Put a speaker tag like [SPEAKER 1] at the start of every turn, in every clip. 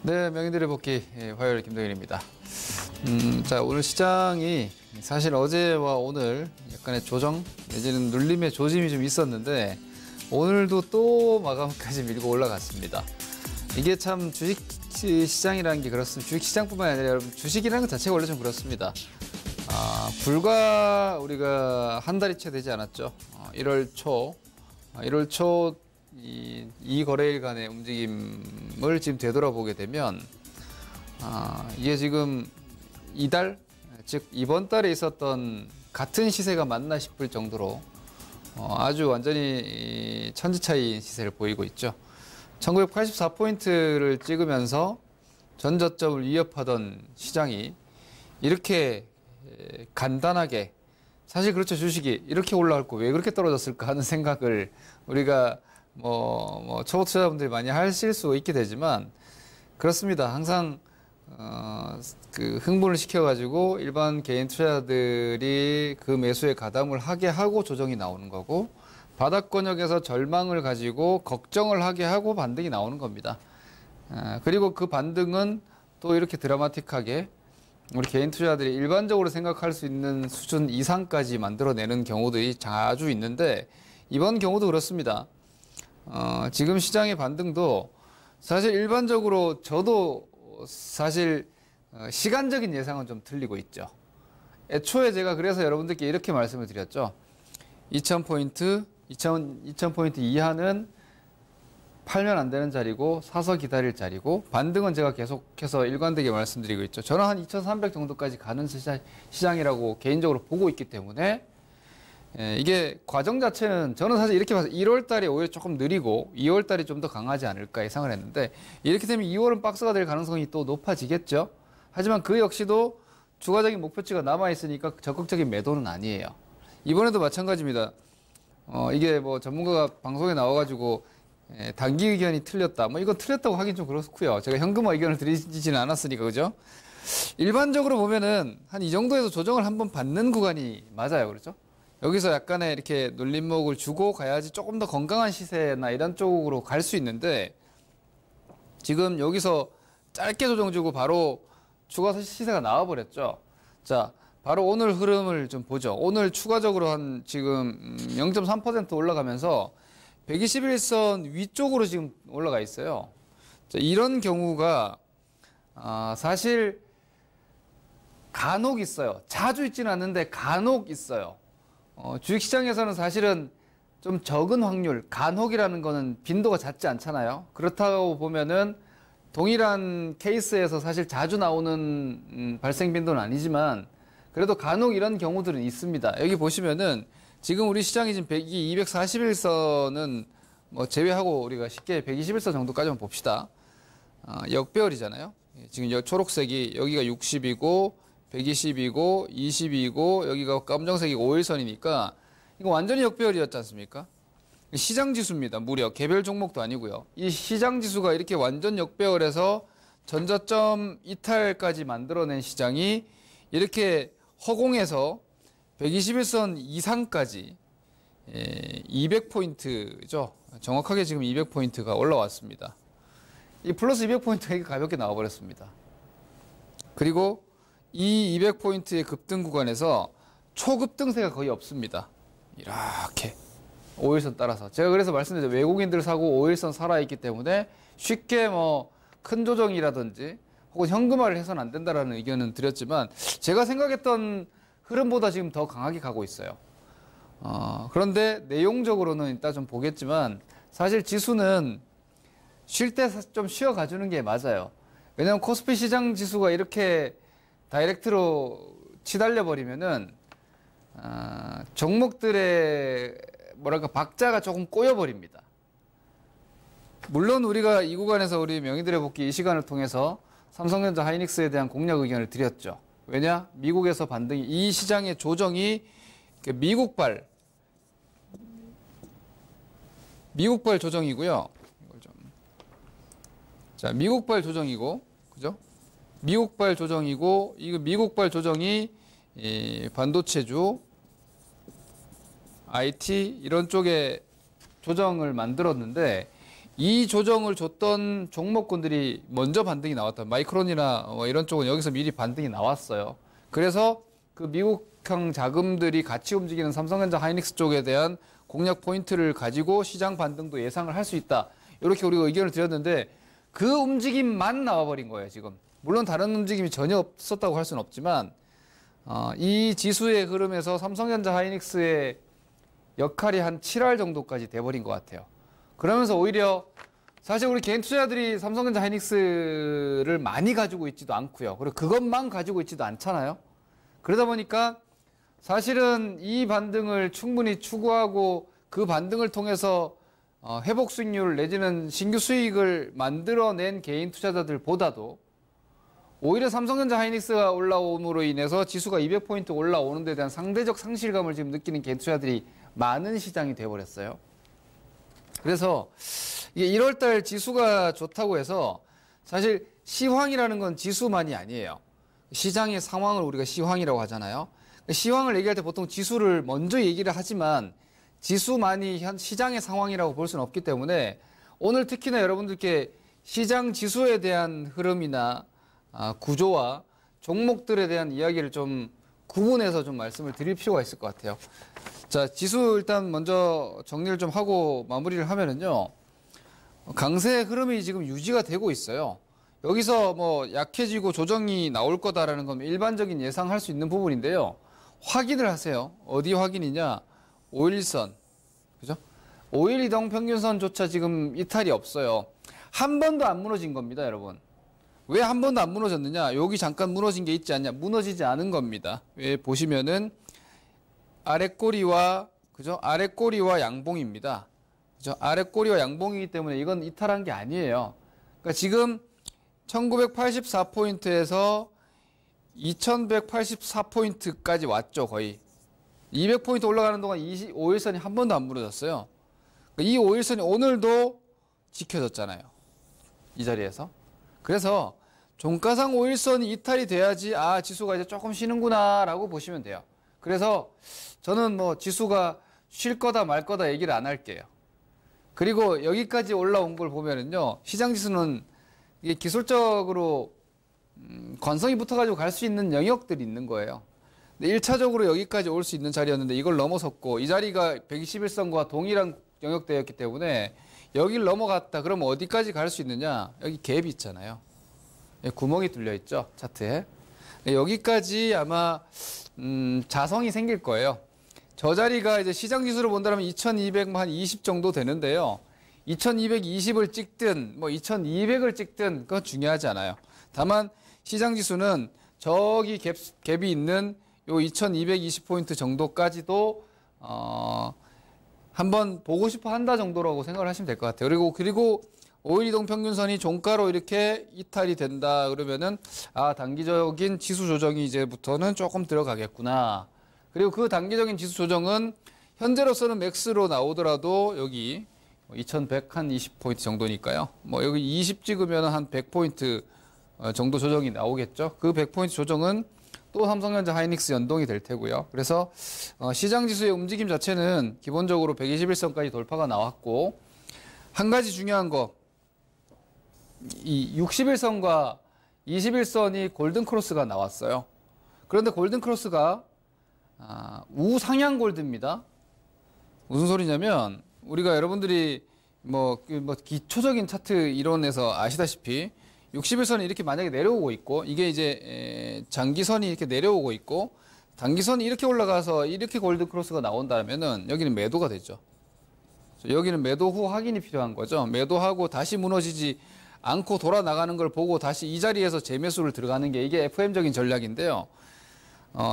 [SPEAKER 1] 네, 명인들의 복귀 화요일 김동현입니다. 자, 오늘 시장이 사실 어제와 오늘 약간의 조정 내지는 눌림의 조짐이 좀 있었는데 오늘도 또 마감까지 밀고 올라갔습니다. 이게 참 주식 시장이라는 게 그렇습니다. 주식 시장뿐만 아니라 여러분 주식이라는 것 자체가 원래 좀 그렇습니다. 불과 우리가 한 달이 채 되지 않았죠. 1월 초 이 거래일간의 움직임을 지금 되돌아보게 되면 이게 지금 이달, 즉 이번 달에 있었던 같은 시세가 맞나 싶을 정도로 아주 완전히 천지차이인 시세를 보이고 있죠. 1984포인트를 찍으면서 전저점을 위협하던 시장이 이렇게 간단하게, 사실 그렇죠, 주식이 이렇게 올라갈 거 왜 그렇게 떨어졌을까 하는 생각을 우리가 초보 투자자분들이 많이 하실 수 있게 되지만 그렇습니다. 항상 그 흥분을 시켜가지고 일반 개인 투자자들이 그 매수에 가담을 하게 하고 조정이 나오는 거고, 바닥권역에서 절망을 가지고 걱정을 하게 하고 반등이 나오는 겁니다. 그리고 그 반등은 또 이렇게 드라마틱하게 우리 개인 투자자들이 일반적으로 생각할 수 있는 수준 이상까지 만들어내는 경우들이 자주 있는데, 이번 경우도 그렇습니다. 지금 시장의 반등도 사실 일반적으로 저도 사실 시간적인 예상은 좀 틀리고 있죠. 애초에 제가 그래서 여러분들께 이렇게 말씀을 드렸죠. 2000포인트 이하는 팔면 안 되는 자리고 사서 기다릴 자리고, 반등은 제가 계속해서 일관되게 말씀드리고 있죠. 저는 한 2300 정도까지 가는 시장이라고 개인적으로 보고 있기 때문에 이게 과정 자체는 저는 사실 이렇게 봐서 1월 달에 오히려 조금 느리고 2월 달이 좀 더 강하지 않을까 예상을 했는데, 이렇게 되면 2월은 박스가 될 가능성이 또 높아지겠죠. 하지만 그 역시도 추가적인 목표치가 남아있으니까 적극적인 매도는 아니에요. 이번에도 마찬가지입니다. 이게 전문가가 방송에 나와가지고 단기 의견이 틀렸다, 이건 틀렸다고 하긴 좀 그렇고요. 제가 현금화 의견을 드리지는 않았으니까, 그죠? 일반적으로 보면은 한 이 정도에서 조정을 한번 받는 구간이 맞아요. 그렇죠? 여기서 약간의 이렇게 눌림목을 주고 가야지 조금 더 건강한 시세나 이런 쪽으로 갈 수 있는데, 지금 여기서 짧게 조정 주고 바로 추가 시세가 나와버렸죠. 자, 바로 오늘 흐름을 좀 보죠. 오늘 추가적으로 한 지금 0.3% 올라가면서 121선 위쪽으로 지금 올라가 있어요. 자, 이런 경우가 사실 간혹 있어요. 자주 있지는 않는데 간혹 있어요. 주식시장에서는 사실은 좀 적은 확률, 간혹이라는 거는 빈도가 잦지 않잖아요. 그렇다고 보면은 동일한 케이스에서 사실 자주 나오는 발생 빈도는 아니지만 그래도 간혹 이런 경우들은 있습니다. 여기 보시면은 지금 우리 시장이 지금 241선은 제외하고 우리가 쉽게 121선 정도까지만 봅시다. 역배열이잖아요. 지금 초록색이 여기가 60이고 120이고 20이고 여기가 검정색이 5일선이니까 이거 완전히 역배열이었지 않습니까? 시장지수입니다. 무려 개별 종목도 아니고요. 이 시장지수가 이렇게 완전 역배열해서 전저점 이탈까지 만들어낸 시장이 이렇게 허공에서 121선 이상까지 200포인트죠. 정확하게 지금 200포인트가 올라왔습니다. 이 플러스 200포인트가 가볍게 나와버렸습니다. 그리고 이 200포인트의 급등 구간에서 초급등세가 거의 없습니다. 이렇게 5일선 따라서. 제가 그래서 말씀드렸죠. 외국인들 사고 5일선 살아있기 때문에 쉽게 큰 조정이라든지 혹은 현금화를 해서는 안 된다라는 의견은 드렸지만 제가 생각했던 흐름보다 지금 더 강하게 가고 있어요. 그런데 내용적으로는 이따 좀 보겠지만 사실 지수는 쉴 때 좀 쉬어가주는 게 맞아요. 왜냐하면 코스피 시장 지수가 이렇게 다이렉트로 치달려 버리면은 종목들의 박자가 조금 꼬여 버립니다. 물론 우리가 이 구간에서 우리 명의들의 복귀 이 시간을 통해서 삼성전자 하이닉스에 대한 공략 의견을 드렸죠. 왜냐? 미국에서 반등이, 이 시장의 조정이 미국발 조정이고요. 자, 미국발 조정이고, 그죠? 미국발 조정이고, 이거 미국발 조정이 반도체주, IT 이런 쪽에 조정을 만들었는데 이 조정을 줬던 종목군들이 먼저 반등이 나왔다. 마이크론이나 이런 쪽은 여기서 미리 반등이 나왔어요. 그래서 그 미국형 자금들이 같이 움직이는 삼성전자 하이닉스 쪽에 대한 공략 포인트를 가지고 시장 반등도 예상을 할 수 있다. 이렇게 우리가 의견을 드렸는데 그 움직임만 나와버린 거예요, 지금. 물론 다른 움직임이 전혀 없었다고 할 수는 없지만 이 지수의 흐름에서 삼성전자 하이닉스의 역할이 한 7할 정도까지 돼버린 것 같아요. 그러면서 오히려 사실 우리 개인 투자자들이 삼성전자 하이닉스를 많이 가지고 있지도 않고요. 그리고 그것만 가지고 있지도 않잖아요. 그러다 보니까 사실은 이 반등을 충분히 추구하고 그 반등을 통해서 회복 수익률 내지는 신규 수익을 만들어낸 개인 투자자들보다도 오히려 삼성전자 하이닉스가 올라옴으로 인해서 지수가 200포인트 올라오는 데 대한 상대적 상실감을 지금 느끼는 개인 투자자들이 많은 시장이 돼버렸어요. 그래서 이게 1월달 지수가 좋다고 해서 사실 시황이라는 건 지수만이 아니에요. 시장의 상황을 우리가 시황이라고 하잖아요. 시황을 얘기할 때 보통 지수를 먼저 얘기를 하지만 지수만이 시장의 상황이라고 볼 수는 없기 때문에 오늘 특히나 여러분들께 시장 지수에 대한 흐름이나 구조와 종목들에 대한 이야기를 좀 구분해서 좀 말씀을 드릴 필요가 있을 것 같아요. 자, 지수 일단 먼저 정리를 좀 하고 마무리를 하면은요. 강세 흐름이 지금 유지가 되고 있어요. 여기서 뭐 약해지고 조정이 나올 거다라는 건 일반적인 예상할 수 있는 부분인데요. 확인을 하세요. 어디 확인이냐? 5일선. 그죠? 5일 이동 평균선조차 지금 이탈이 없어요. 한 번도 안 무너진 겁니다, 여러분. 왜 한 번도 안 무너졌느냐? 여기 잠깐 무너진 게 있지 않냐? 무너지지 않은 겁니다. 왜 보시면은 아랫꼬리와 그죠? 아랫꼬리와 양봉입니다. 그죠? 아랫꼬리와 양봉이기 때문에 이건 이탈한 게 아니에요. 그러니까 지금 1984포인트에서 2184포인트까지 왔죠, 거의. 200포인트 올라가는 동안 5일선이 한 번도 안 무너졌어요. 그러니까 이 5일선이 오늘도 지켜졌잖아요. 이 자리에서. 그래서 종가상 5일선이 이탈이 돼야지 지수가 이제 조금 쉬는구나 라고 보시면 돼요. 그래서 저는 뭐 지수가 쉴 거다 말 거다 얘기를 안 할게요. 그리고 여기까지 올라온 걸 보면은요, 시장 지수는 이게 기술적으로 관성이 붙어가지고 갈 수 있는 영역들이 있는 거예요. 근데 1차적으로 여기까지 올 수 있는 자리였는데 이걸 넘어섰고 이 자리가 121선과 동일한 영역대였기 때문에 여기를 넘어갔다. 그러면 어디까지 갈 수 있느냐? 여기 갭이 있잖아요. 구멍이 뚫려 있죠, 차트에. 여기까지 아마 자성이 생길 거예요. 저 자리가 이제 시장 지수로 본다면 2200한20 정도 되는데요. 2220을 찍든 뭐 2200을 찍든 그건 중요하지 않아요. 다만 시장 지수는 저기 갭이 있는 요 2220포인트 정도까지도 한번 보고 싶어 한다 정도라고 생각을 하시면 될 것 같아요. 그리고 5일 이동 평균선이 종가로 이렇게 이탈이 된다 그러면은 단기적인 지수 조정이 이제부터는 조금 들어가겠구나. 그리고 그 단기적인 지수 조정은 현재로서는 맥스로 나오더라도 여기 2120포인트 정도니까요. 뭐 여기 20 찍으면 한 100포인트 정도 조정이 나오겠죠. 그 100포인트 조정은 또 삼성전자 하이닉스 연동이 될 테고요. 그래서 시장 지수의 움직임 자체는 기본적으로 121선까지 돌파가 나왔고, 한 가지 중요한 거, 이 61선과 21선이 골든 크로스가 나왔어요. 그런데 골든 크로스가 우상향 골드입니다. 무슨 소리냐면 우리가 여러분들이 뭐 기초적인 차트 이론에서 아시다시피 61선이 이렇게 만약에 내려오고 있고, 이게 이제 장기선이 이렇게 내려오고 있고, 단기선이 이렇게 올라가서 이렇게 골든 크로스가 나온다면은 여기는 매도가 되죠. 여기는 매도 후 확인이 필요한 거죠. 매도하고 다시 무너지지 않고 돌아 나가는 걸 보고 다시 이 자리에서 재매수를 들어가는 게 이게 FM적인 전략인데요.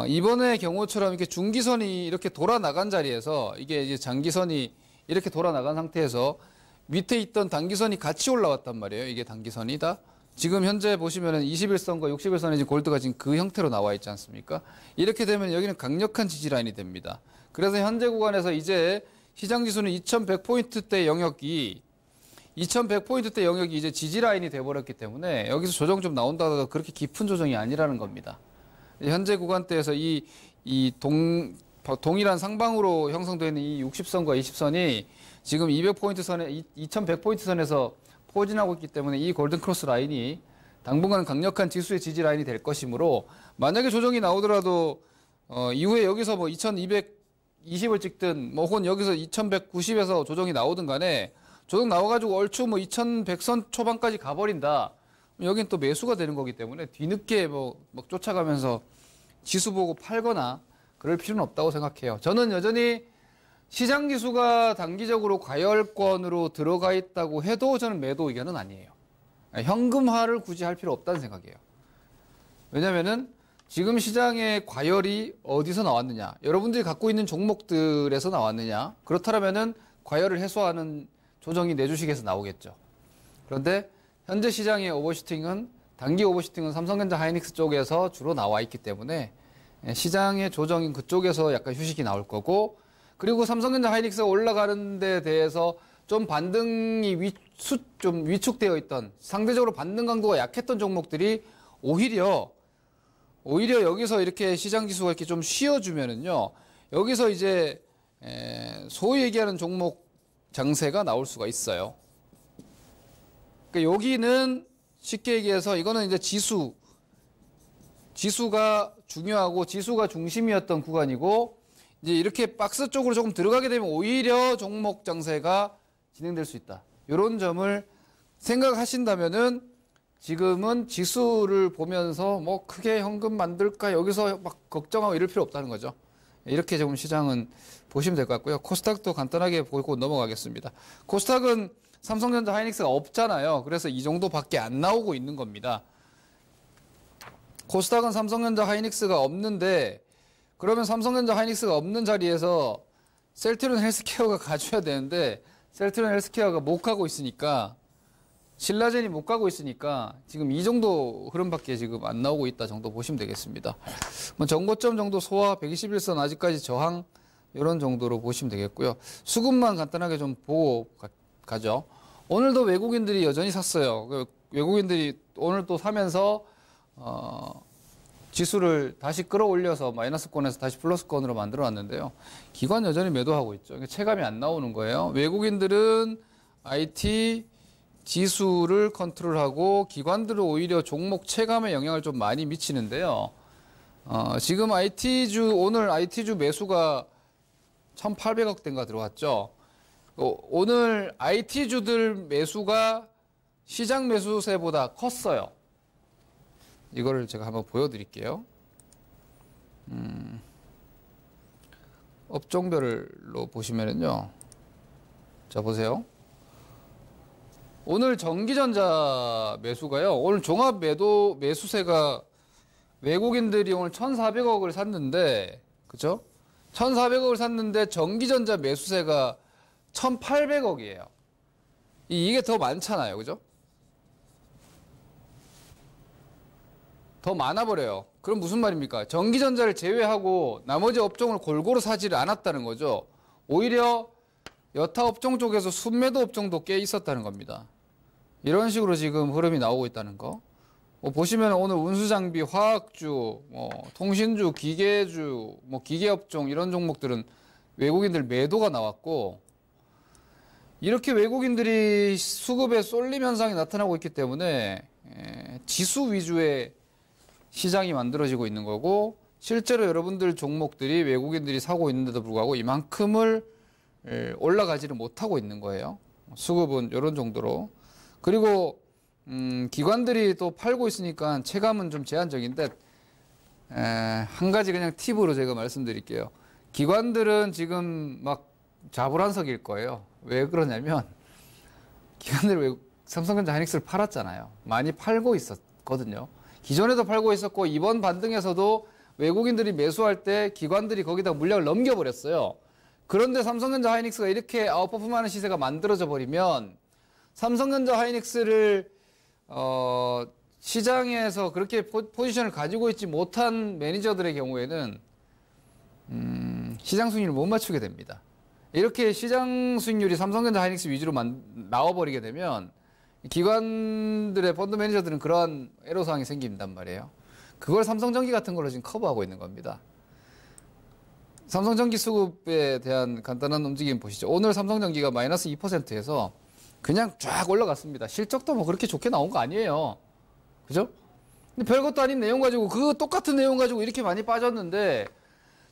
[SPEAKER 1] 이번의 경우처럼 이렇게 중기선이 이렇게 돌아 나간 자리에서 이게 이제 장기선이 이렇게 돌아 나간 상태에서 밑에 있던 단기선이 같이 올라왔단 말이에요. 이게 단기선이다. 지금 현재 보시면은 21선과 61선이 지금 골드가 지금 그 형태로 나와 있지 않습니까? 이렇게 되면 여기는 강력한 지지라인이 됩니다. 그래서 현재 구간에서 이제 시장 지수는 2100포인트대 영역이 2100포인트대 영역이 이제 지지라인이 돼버렸기 때문에 여기서 조정 좀 나온다 하더라도 그렇게 깊은 조정이 아니라는 겁니다. 현재 구간대에서 이 동일한 상방으로 형성되어 있는 이 60선과 20선이 지금 200포인트 선에 2100포인트 선에서 포진하고 있기 때문에 이 골든 크로스 라인이 당분간 강력한 지수의 지지 라인이 될 것이므로 만약에 조정이 나오더라도 이후에 여기서 뭐 2220을 찍든 뭐 혹은 여기서 2190에서 조정이 나오든 간에 조정 나와가지고 얼추 뭐 2100선 초반까지 가버린다. 여긴 또 매수가 되는 거기 때문에 뒤늦게 뭐 막 쫓아가면서 지수 보고 팔거나 그럴 필요는 없다고 생각해요. 저는 여전히 시장 지수가 단기적으로 과열권으로 들어가 있다고 해도 저는 매도 의견은 아니에요. 현금화를 굳이 할 필요 없다는 생각이에요. 왜냐면은 지금 시장의 과열이 어디서 나왔느냐? 여러분들이 갖고 있는 종목들에서 나왔느냐? 그렇다면은 과열을 해소하는 조정이 내 주식에서 나오겠죠. 그런데 현재 시장의 오버슈팅은 단기 오버슈팅은 삼성전자 하이닉스 쪽에서 주로 나와 있기 때문에 시장의 조정인 그쪽에서 약간 휴식이 나올 거고, 그리고 삼성전자 하이닉스가 올라가는 데 대해서 좀 반등이 좀 위축되어 있던, 상대적으로 반등 강도가 약했던 종목들이 오히려 여기서 이렇게 시장 지수가 이렇게 좀 쉬어주면은요, 여기서 이제 소위 얘기하는 종목 장세가 나올 수가 있어요. 그러니까 여기는 쉽게 얘기해서 이거는 이제 지수가 중요하고 지수가 중심이었던 구간이고, 이제 이렇게 박스 쪽으로 조금 들어가게 되면 오히려 종목 장세가 진행될 수 있다. 이런 점을 생각하신다면은 지금은 지수를 보면서 뭐 크게 현금 만들까 여기서 막 걱정하고 이럴 필요 없다는 거죠. 이렇게 조금 시장은 보시면 될 것 같고요. 코스닥도 간단하게 보고 넘어가겠습니다. 코스닥은 삼성전자 하이닉스가 없잖아요. 그래서 이 정도밖에 안 나오고 있는 겁니다. 코스닥은 삼성전자 하이닉스가 없는데, 그러면 삼성전자 하이닉스가 없는 자리에서 셀트리온 헬스케어가 가져야 되는데 셀트리온 헬스케어가 못 가고 있으니까, 신라젠이 못 가고 있으니까 지금 이 정도 흐름밖에 지금 안 나오고 있다 정도 보시면 되겠습니다. 뭐 전고점 정도 소화, 121선 아직까지 저항 이런 정도로 보시면 되겠고요. 수급만 간단하게 좀 보고 가죠. 오늘도 외국인들이 여전히 샀어요. 외국인들이 오늘 또 사면서 지수를 다시 끌어올려서 마이너스권에서 다시 플러스권으로 만들어 놨는데요. 기관 여전히 매도하고 있죠. 체감이 안 나오는 거예요. 외국인들은 IT 지수를 컨트롤하고 기관들은 오히려 종목 체감에 영향을 좀 많이 미치는데요. 지금 오늘 IT주 매수가 1,800억 대인가 들어왔죠. 오늘 IT주들 매수가 시장 매수세보다 컸어요. 이거를 제가 한번 보여드릴게요. 업종별로 보시면은요. 자, 보세요. 오늘 전기전자 매수가요. 오늘 종합 매수세가 외국인들이 오늘 1,400억을 샀는데, 그죠? 1,400억을 샀는데 전기전자 매수세가 1,800억이에요. 이게 더 많잖아요. 그죠? 더 많아버려요. 그럼 무슨 말입니까? 전기전자를 제외하고 나머지 업종을 골고루 사지를 않았다는 거죠. 오히려 여타 업종 쪽에서 순매도 업종도 꽤 있었다는 겁니다. 이런 식으로 지금 흐름이 나오고 있다는 거. 보시면 오늘 운수장비, 화학주, 통신주, 기계주, 기계업종 이런 종목들은 외국인들 매도가 나왔고, 이렇게 외국인들이 수급에 쏠림 현상이 나타나고 있기 때문에 지수 위주의 시장이 만들어지고 있는 거고, 실제로 여러분들 종목들이 외국인들이 사고 있는데도 불구하고 이만큼을 올라가지를 못하고 있는 거예요. 수급은 이런 정도로. 그리고 기관들이 또 팔고 있으니까 체감은 좀 제한적인데, 한 가지 그냥 팁으로 제가 말씀드릴게요. 기관들은 지금 막 자불안석일 거예요. 왜 그러냐면 기관들이 삼성전자 하이닉스를 팔았잖아요. 많이 팔고 있었거든요. 기존에도 팔고 있었고, 이번 반등에서도 외국인들이 매수할 때 기관들이 거기다 물량을 넘겨버렸어요. 그런데 삼성전자 하이닉스가 이렇게 아웃퍼폼하는 시세가 만들어져 버리면 삼성전자 하이닉스를 시장에서 그렇게 포지션을 가지고 있지 못한 매니저들의 경우에는 시장 수익률을 못 맞추게 됩니다. 이렇게 시장 수익률이 삼성전자 하이닉스 위주로 나와버리게 되면 기관들의 펀드 매니저들은 그러한 애로사항이 생긴단 말이에요. 그걸 삼성전기 같은 걸로 지금 커버하고 있는 겁니다. 삼성전기 수급에 대한 간단한 움직임 보시죠. 오늘 삼성전기가 마이너스 2%에서 그냥 쫙 올라갔습니다. 실적도 뭐 그렇게 좋게 나온 거 아니에요. 그죠? 근데 별것도 아닌 내용 가지고 그 똑같은 내용 가지고 이렇게 많이 빠졌는데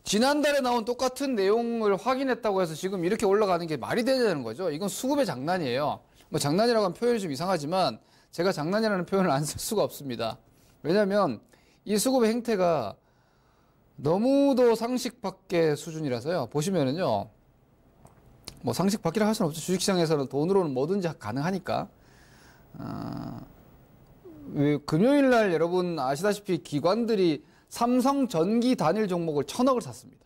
[SPEAKER 1] 지난달에 나온 똑같은 내용을 확인했다고 해서 지금 이렇게 올라가는 게 말이 되냐는 거죠. 이건 수급의 장난이에요. 뭐 장난이라고 하면 표현이 좀 이상하지만 제가 장난이라는 표현을 안 쓸 수가 없습니다. 왜냐하면 이 수급의 행태가 너무도 상식 밖의 수준이라서요. 보시면은요. 뭐 상식 밖이라 할 수는 없죠. 주식시장에서는 돈으로는 뭐든지 가능하니까. 금요일 날 여러분 아시다시피 기관들이 삼성전기 단일 종목을 1,000억을 샀습니다.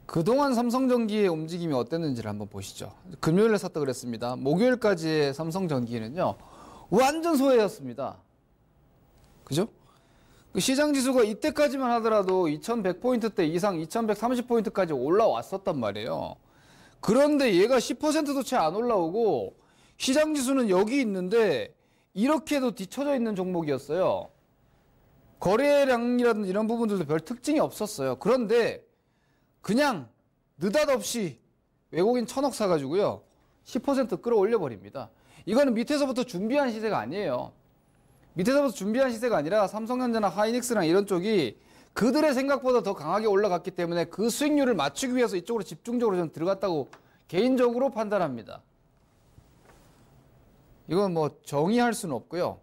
[SPEAKER 1] 그동안 삼성전기의 움직임이 어땠는지를 한번 보시죠. 금요일에 샀다 그랬습니다. 목요일까지의 삼성전기는요. 완전 소외였습니다. 그죠? 그 시장지수가 이때까지만 하더라도 2100포인트대 이상 2130포인트까지 올라왔었단 말이에요. 그런데 얘가 10%도 채 안 올라오고 시장지수는 여기 있는데 이렇게도 뒤쳐져 있는 종목이었어요. 거래량이라든지 이런 부분들도 별 특징이 없었어요. 그런데 그냥 느닷없이 외국인 1,000억 사가지고요. 10% 끌어올려 버립니다. 이거는 밑에서부터 준비한 시세가 아니에요. 밑에서부터 준비한 시세가 아니라 삼성전자나 하이닉스나 이런 쪽이 그들의 생각보다 더 강하게 올라갔기 때문에 그 수익률을 맞추기 위해서 이쪽으로 집중적으로 좀 들어갔다고 개인적으로 판단합니다. 이건 뭐 정의할 수는 없고요.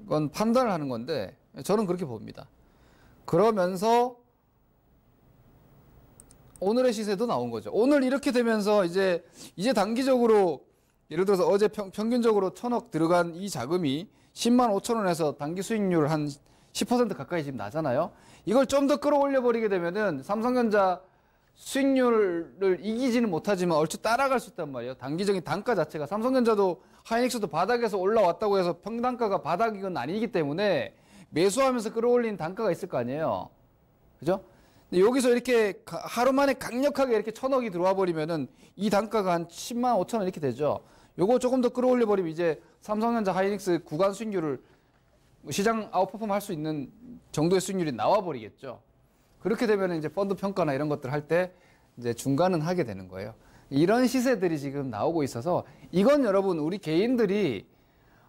[SPEAKER 1] 이건 판단을 하는 건데 저는 그렇게 봅니다. 그러면서 오늘의 시세도 나온 거죠. 오늘 이렇게 되면서 이제 단기적으로 예를 들어서 어제 평균적으로 1,000억 들어간 이 자금이 10만 5천 원에서 단기 수익률 한 10% 가까이 지금 나잖아요. 이걸 좀 더 끌어올려 버리게 되면은 삼성전자 수익률을 이기지는 못하지만 얼추 따라갈 수 있단 말이에요. 단기적인 단가 자체가 삼성전자도 하이닉스도 바닥에서 올라왔다고 해서 평단가가 바닥이건 아니기 때문에 매수하면서 끌어올린 단가가 있을 거 아니에요. 그죠? 근데 여기서 이렇게 하루 만에 강력하게 이렇게 1,000억이 들어와 버리면은 이 단가가 한 10만 5천 원 이렇게 되죠. 요거 조금 더 끌어올려 버리면 이제 삼성전자 하이닉스 구간 수익률을 시장 아웃퍼폼 할 수 있는 정도의 수익률이 나와 버리겠죠. 그렇게 되면 이제 펀드 평가나 이런 것들 할 때 이제 중간은 하게 되는 거예요. 이런 시세들이 지금 나오고 있어서 이건 여러분 우리 개인들이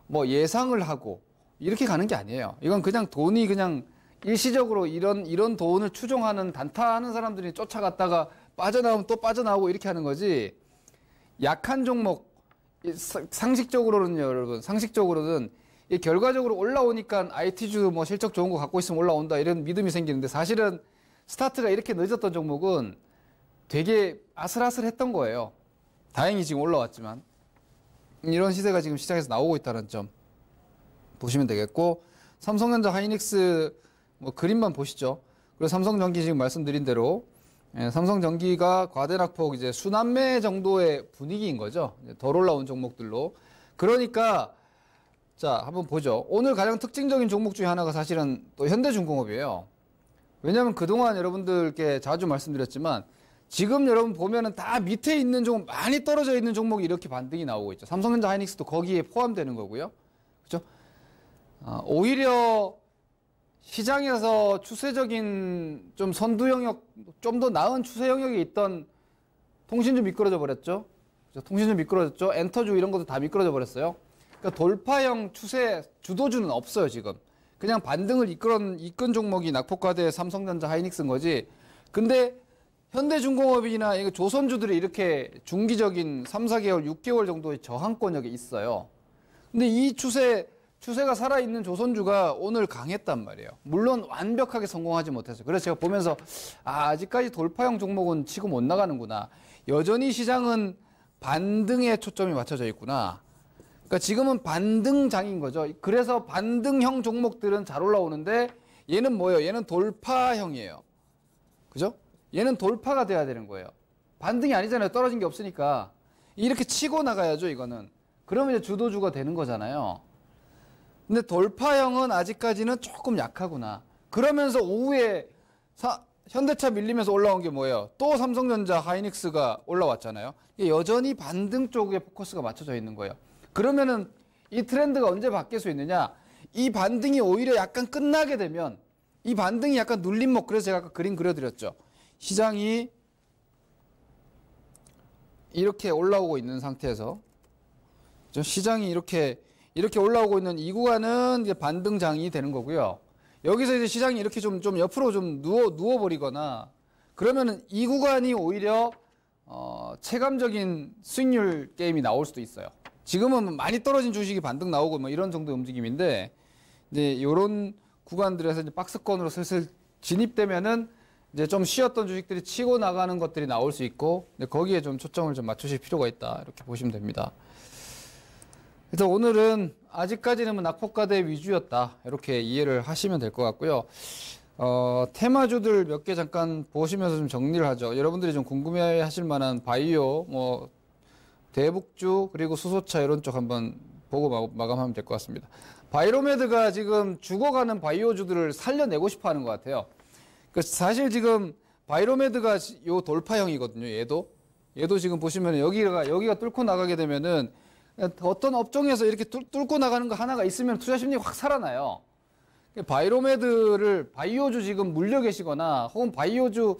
[SPEAKER 1] 뭐 예상을 하고 이렇게 가는 게 아니에요. 이건 그냥 돈이 그냥 일시적으로 이런 돈을 추종하는 단타하는 사람들이 쫓아갔다가 빠져나오면 또 빠져나오고 이렇게 하는 거지. 약한 종목 상식적으로는 여러분 상식적으로는 이 결과적으로 올라오니까 IT주 뭐 실적 좋은 거 갖고 있으면 올라온다 이런 믿음이 생기는데 사실은 스타트가 이렇게 늦었던 종목은 되게 아슬아슬했던 거예요. 다행히 지금 올라왔지만 이런 시세가 지금 시장에서 나오고 있다는 점 보시면 되겠고 삼성전자 하이닉스 뭐 그림만 보시죠. 그리고 삼성전기 지금 말씀드린 대로 삼성전기가 과대낙폭 이제 순환매 정도의 분위기인 거죠. 덜 올라온 종목들로. 그러니까 자 한번 보죠. 오늘 가장 특징적인 종목 중에 하나가 사실은 또 현대중공업이에요. 왜냐하면 그동안 여러분들께 자주 말씀드렸지만 지금 여러분 보면은 다 밑에 있는 종목 많이 떨어져 있는 종목이 이렇게 반등이 나오고 있죠. 삼성전자 하이닉스도 거기에 포함되는 거고요. 그렇죠? 오히려 시장에서 추세적인 좀 선두 영역, 좀 더 나은 추세 영역에 있던 통신주 미끄러져 버렸죠. 통신주 미끄러졌죠. 엔터주 이런 것도 다 미끄러져 버렸어요. 그러니까 돌파형 추세 주도주는 없어요, 지금. 그냥 반등을 이끈 종목이 낙폭과대 삼성전자 하이닉스인 거지. 근데 현대중공업이나 이거 조선주들이 이렇게 중기적인 3, 4개월, 6개월 정도의 저항권역에 있어요. 근데 이 추세가 살아있는 조선주가 오늘 강했단 말이에요. 물론 완벽하게 성공하지 못했어요. 그래서 제가 보면서 아직까지 돌파형 종목은 치고 못 나가는구나. 여전히 시장은 반등에 초점이 맞춰져 있구나. 그러니까 지금은 반등장인 거죠. 그래서 반등형 종목들은 잘 올라오는데 얘는 뭐예요? 얘는 돌파형이에요. 그죠? 얘는 돌파가 돼야 되는 거예요. 반등이 아니잖아요. 떨어진 게 없으니까. 이렇게 치고 나가야죠, 이거는. 그러면 이제 주도주가 되는 거잖아요. 근데 돌파형은 아직까지는 조금 약하구나. 그러면서 오후에 현대차 밀리면서 올라온 게 뭐예요? 또 삼성전자 하이닉스가 올라왔잖아요. 이게 여전히 반등 쪽에 포커스가 맞춰져 있는 거예요. 그러면은 이 트렌드가 언제 바뀔 수 있느냐? 이 반등이 오히려 약간 끝나게 되면 이 반등이 약간 눌림목, 그래서 제가 아까 그림 그려드렸죠. 시장이 이렇게 올라오고 있는 상태에서 시장이 이렇게 올라오고 있는 이 구간은 이제 반등장이 되는 거고요. 여기서 이제 시장이 이렇게 좀 옆으로 좀 누워버리거나 그러면은 이 구간이 오히려 체감적인 수익률 게임이 나올 수도 있어요. 지금은 많이 떨어진 주식이 반등 나오고 뭐 이런 정도의 움직임인데 이제 이런 구간들에서 이제 박스권으로 슬슬 진입되면은 이제 좀 쉬었던 주식들이 치고 나가는 것들이 나올 수 있고 거기에 좀 초점을 좀 맞추실 필요가 있다 이렇게 보시면 됩니다. 그래서 오늘은 아직까지는 낙폭과대 위주였다 이렇게 이해를 하시면 될 것 같고요. 테마주들 몇 개 잠깐 보시면서 좀 정리를 하죠. 여러분들이 좀 궁금해하실 만한 바이오, 뭐 대북주 그리고 수소차 이런 쪽 한번 보고 마감하면 될 것 같습니다. 바이로메드가 지금 죽어가는 바이오주들을 살려내고 싶어하는 것 같아요. 사실 지금 바이로메드가 요 돌파형이거든요. 얘도 지금 보시면 여기가 뚫고 나가게 되면은 어떤 업종에서 이렇게 뚫고 나가는 거 하나가 있으면 투자 심리가 확 살아나요. 바이로메드를 바이오주 지금 물려 계시거나 혹은 바이오주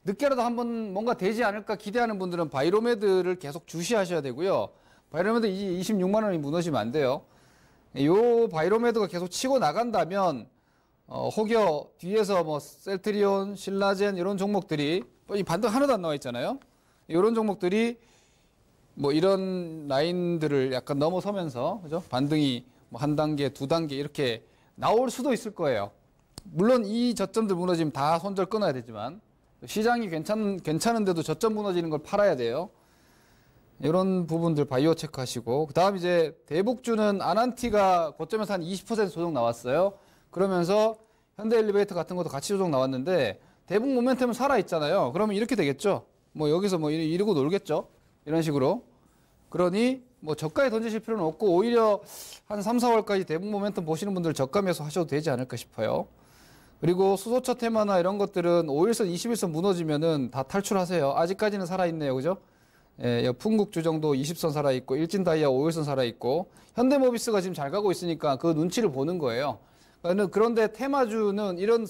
[SPEAKER 1] 늦게라도 한번 뭔가 되지 않을까 기대하는 분들은 바이로메드를 계속 주시하셔야 되고요. 바이로메드 26만 원이 무너지면 안 돼요. 요 바이로메드가 계속 치고 나간다면 혹여 뒤에서 뭐 셀트리온, 신라젠 이런 종목들이 이 반등 하나도 안 나와 있잖아요. 이런 종목들이 뭐 이런 라인들을 약간 넘어서면서 그죠? 반등이 뭐 한 단계, 두 단계 이렇게 나올 수도 있을 거예요. 물론 이 저점들 무너지면 다 손절 끊어야 되지만 시장이 괜찮은데도 저점 무너지는 걸 팔아야 돼요. 이런 부분들 바이오 체크하시고 그다음 이제 대북주는 아난티가 고점에서 한 20% 조정 나왔어요. 그러면서 현대엘리베이터 같은 것도 같이 조정 나왔는데 대북 모멘텀은 살아 있잖아요. 그러면 이렇게 되겠죠. 뭐 여기서 뭐 이러고 놀겠죠. 이런 식으로. 그러니 뭐 저가에 던지실 필요는 없고 오히려 한 3, 4월까지 대북 모멘텀 보시는 분들 저가 매수 하셔도 되지 않을까 싶어요. 그리고 수소차 테마나 이런 것들은 5일선, 20일선 무너지면은 다 탈출하세요. 아직까지는 살아있네요. 그죠? 예, 풍국주 정도 20선 살아있고, 일진다이아 5일선 살아있고, 현대모비스가 지금 잘 가고 있으니까 그 눈치를 보는 거예요. 그런데 테마주는 이런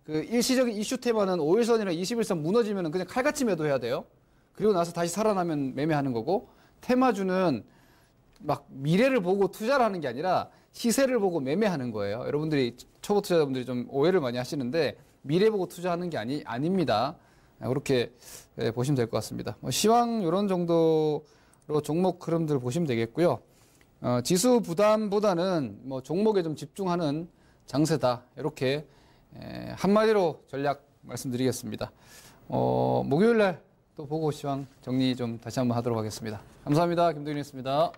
[SPEAKER 1] 그 일시적인 이슈 테마는 5일선이나 21선 무너지면은 그냥 칼같이 매도해야 돼요. 그리고 나서 다시 살아나면 매매하는 거고, 테마주는 막 미래를 보고 투자를 하는 게 아니라 시세를 보고 매매하는 거예요. 여러분들이 초보 투자자분들이 좀 오해를 많이 하시는데 미래 보고 투자하는 게 아닙니다. 그렇게 보시면 될 것 같습니다. 시황 이런 정도로 종목 흐름들 보시면 되겠고요. 지수 부담보다는 뭐 종목에 좀 집중하는 장세다. 이렇게 한마디로 전략 말씀드리겠습니다. 목요일 날 또 보고 시황 정리 좀 다시 한번 하도록 하겠습니다. 감사합니다. 김동윤이었습니다.